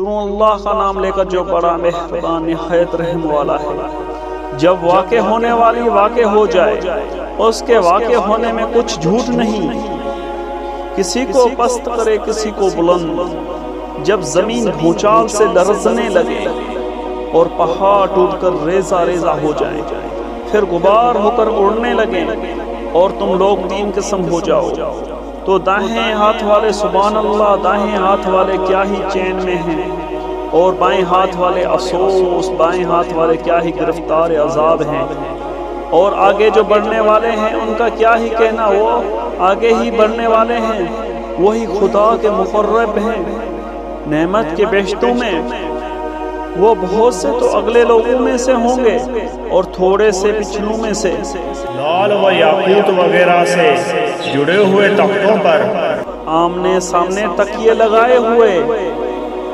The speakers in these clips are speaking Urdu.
شروع اللہ کا نام لے کر جو بڑا مہربان نہایت رحم والا ہے۔ جب واقع ہونے والی واقع ہو جائے، اس کے واقع ہونے میں کچھ جھوٹ نہیں، کسی کو پست کرے کسی کو بلند۔ جب زمین بھونچال سے لرزنے لگے اور پہاڑ ٹوٹ کر ریزہ ریزہ ہو جائیں، پھر غبار ہو کر اڑنے لگیں اور تم لوگ تین قسم ہو جاؤ، تو دائیں ہاتھ والے سبحان اللہ، دائیں ہاتھ والے کیا ہی چین میں ہیں، اور بائیں ہاتھ والے افسوس، بائیں ہاتھ والے کیا ہی گرفتار عذاب ہیں، اور آگے جو بڑھنے والے ہیں ان کا کیا ہی کہنا، وہ آگے ہی بڑھنے والے ہیں، وہی خدا کے مقرب ہیں نعمت کے بیشتوں میں۔ وہ بہت سے تو اگلے لوگوں میں سے ہوں گے اور تھوڑے سے پچھلوں میں سے، لال و یاقوت وغیرہ سے جڑے ہوئے تختوں پر آمنے سامنے تکیے لگائے ہوئے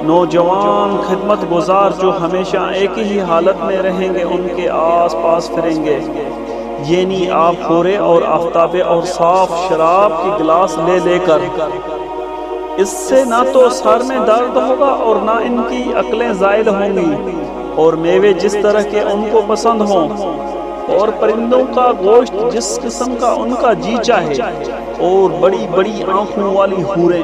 نوجوان خدمت گزار جو ہمیشہ ایک ہی حالت میں رہیں گے، ان کے آس پاس پھریں گے، یعنی آب خورے اور آفتابے اور صاف شراب کی گلاس لے لے کر۔ اس سے نہ تو سر میں درد ہوگا اور نہ ان کی عقلیں زائل ہوں گی، اور میوے جس طرح کے ان کو پسند ہوں، اور پرندوں کا گوشت جس قسم کا ان کا جی چاہے، اور بڑی بڑی آنکھوں والی حوریں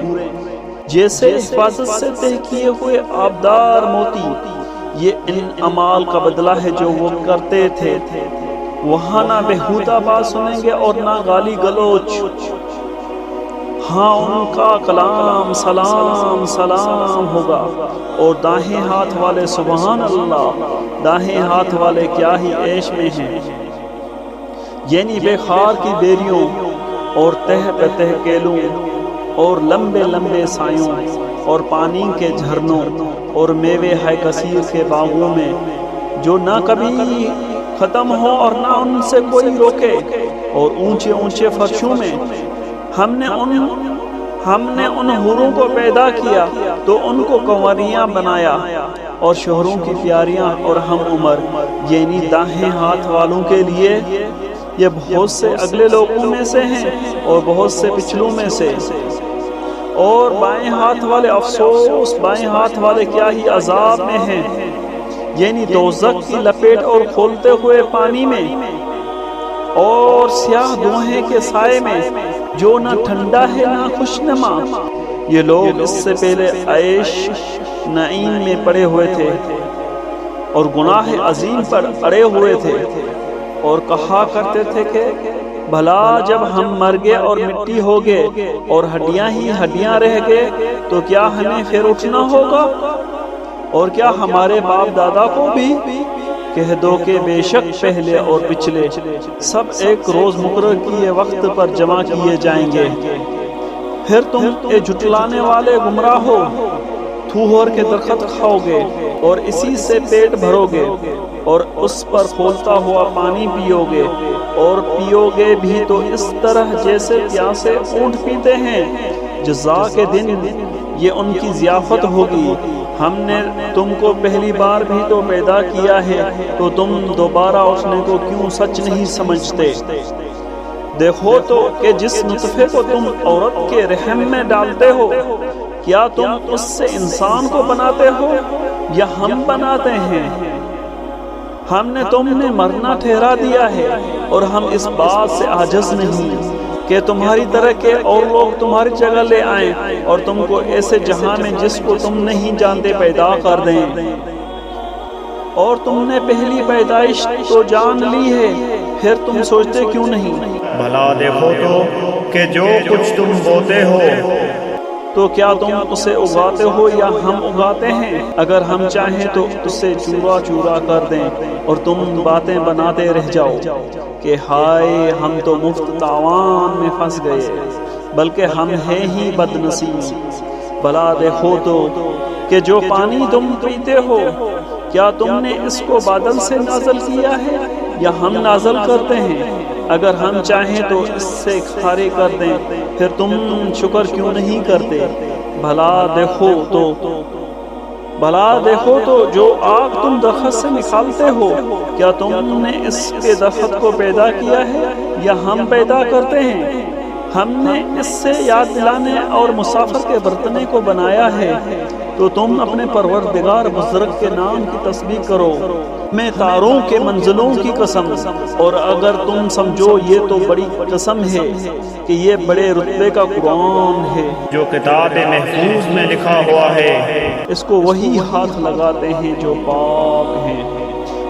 جیسے حفاظت سے طے کیے ہوئے آبدار موتی۔ یہ ان اعمال کا بدلہ ہے جو وہ کرتے تھے۔ وہاں نہ بےہودہ بات سنیں گے اور نہ گالی گلوچ، ہاں ان کا کلام سلام سلام ہوگا، اور دائیں ہاتھ والے سبحان اللہ، دائیں ہاتھ والے کیا ہی عیش میں ہیں، یعنی بے خار کی بیریوں اور تہ پہ تہ کیلوں اور لمبے لمبے سایوں اور پانی کے جھرنوں اور میوے ہے کثیر کے باغوں میں، جو نہ کبھی ختم ہو اور نہ ان سے کوئی روکے، اور اونچے اونچے فرشوں میں۔ ہم نے ان حوروں کو پیدا کیا تو ان کو کنوریاں بنایا اور شوہروں کی پیاریاں اور ہم عمر، یعنی دائیں ہاتھ والوں کے لیے یہ بہت سے اگلے لوگوں میں سے ہیں اور بہت سے پچھلوں میں سے، اور بائیں ہاتھ والے افسوس، بائیں ہاتھ والے کیا ہی عذاب میں ہیں، یعنی دوزخ کی لپیٹ اور کھولتے ہوئے پانی میں اور سیاہ دھوئیں کے سائے میں، جو نہ ٹھنڈا ہے نہ خوشنما۔ یہ لوگ اس سے پہلے عیش نعیم میں پڑے ہوئے تھے اور گناہ عظیم پر اڑے ہوئے تھے، اور کہا کرتے تھے کہ بھلا جب ہم مر گئے اور مٹی ہو گئے اور ہڈیاں ہی ہڈیاں رہ گئے تو کیا ہمیں پھر اٹھنا ہوگا؟ اور کیا ہمارے باپ دادا کو بھی؟ کہہ دو کہ بے شک پہلے اور پچھلے سب ایک روز مقرر کیے وقت پر جمع کیے جائیں گے۔ پھر تم اے جھٹلانے والے گمراہ ہو، تھوہر کے درخت کھاؤ گے اور اسی سے پیٹ بھرو گے، اور اس پر کھولتا ہوا پانی پیو گے، اور پیو گے بھی تو اس طرح جیسے پیاسے اونٹ پیتے ہیں۔ جزا کے دن یہ ان کی ضیافت ہوگی۔ ہم نے تم کو پہلی بار بھی تو پیدا کیا ہے، تو تم دوبارہ اٹھنے کو کیوں سچ نہیں سمجھتے؟ دیکھو تو کہ جس نطفے کو تم عورت کے رحم میں ڈالتے ہو، کیا تم اس سے انسان کو بناتے ہو یا ہم بناتے ہیں؟ ہم نے تم نے مرنا ٹھہرا دیا ہے، اور ہم اس بات سے عاجز نہیں کہ تمہاری طرح کے اور لوگ تمہاری جگہ لے آئیں اور تم کو ایسے جہاں میں جس کو تم نہیں جانتے پیدا کر دیں۔ اور تم نے پہلی پیدائش تو جان لی ہے، پھر تم سوچتے کیوں نہیں؟ بھلا دیکھو تو کہ جو کچھ تم بوتے ہو تو کیا تم اسے اگاتے ہو یا ہم اگاتے ہیں؟ اگر ہم چاہیں تو اسے چورا چورا کر دیں اور تم باتیں بناتے رہ جاؤ کہ ہائے ہم تو مفت تاوان میں پھنس گئے، بلکہ ہم ہیں ہی بد نصیب۔ بھلا دیکھو تو کہ جو پانی تم پیتے ہو، کیا تم نے اس کو بادل سے نازل کیا ہے یا ہم نازل کرتے ہیں؟ اگر ہم چاہیں تو اس سے کھارے کر دیں، پھر تم شکر کیوں نہیں کرتے؟ بھلا دیکھو تو جو آگ تم درخت سے نکالتے ہو، کیا تم نے اس کے درخت کو پیدا کیا ہے یا ہم پیدا کرتے ہیں؟ ہم نے اس سے یاد دلانے اور مسافر کے برتنے کو بنایا ہے، تو تم اپنے پروردگار بزرگ کے نام کی تسبیح کرو، میں تاروں کے منزلوں کی قسم، اور اگر تم سمجھو یہ تو بڑی قسم ہے کہ یہ بڑے رتبے کا قرآن ہے جو کتاب محفوظ میں لکھا ہوا ہے، اس کو وہی ہاتھ لگاتے ہیں جو پاک ہیں،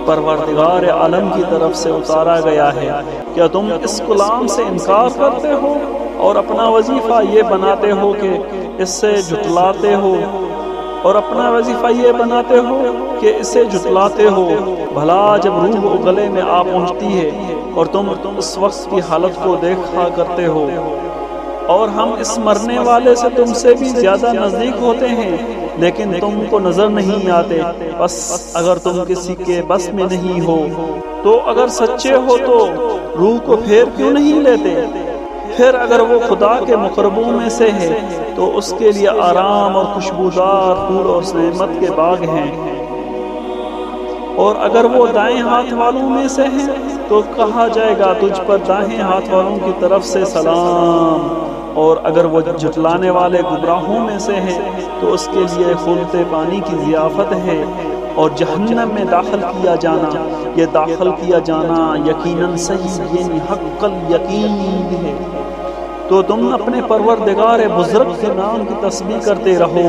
پروردگار عالم کی طرف سے اتارا گیا ہے۔ کیا تم اس کلام سے انکار کرتے ہو اور اپنا وظیفہ یہ بناتے ہو کہ اس سے جھٹلاتے ہو، اور اپنا وظیفہ یہ بناتے ہو کہ اسے جھٹلاتے ہو؟ بھلا جب روح گلے میں آ پہنچتی ہے اور تم اس وقت کی حالت کو دیکھا کرتے ہو، اور ہم اس مرنے والے سے تم سے بھی زیادہ نزدیک ہوتے ہیں لیکن تم کو نظر نہیں آتے، بس اگر تم کسی کے بس میں نہیں ہو تو اگر سچے ہو تو روح کو پھیر کیوں نہیں لیتے؟ پھر اگر وہ خدا کے مقربوں میں سے ہے تو اس کے لیے آرام اور خوشبودار پھول اور نعمت کے باغ ہیں، اور اگر وہ دائیں ہاتھ والوں میں سے ہے تو کہا جائے گا تجھ پر دائیں ہاتھ والوں کی طرف سے سلام، اور اگر وہ جھٹلانے والے گمراہوں میں سے ہے تو اس کے لیے کھولتے پانی کی ضیافت ہے، اور جہنم میں داخل کیا جانا، یہ داخل کیا جانا یقیناً صحیح یعنی حق الیقین ہے۔ تو تم اپنے پروردگار بزرگ کے نام کی تسبیح کرتے رہو۔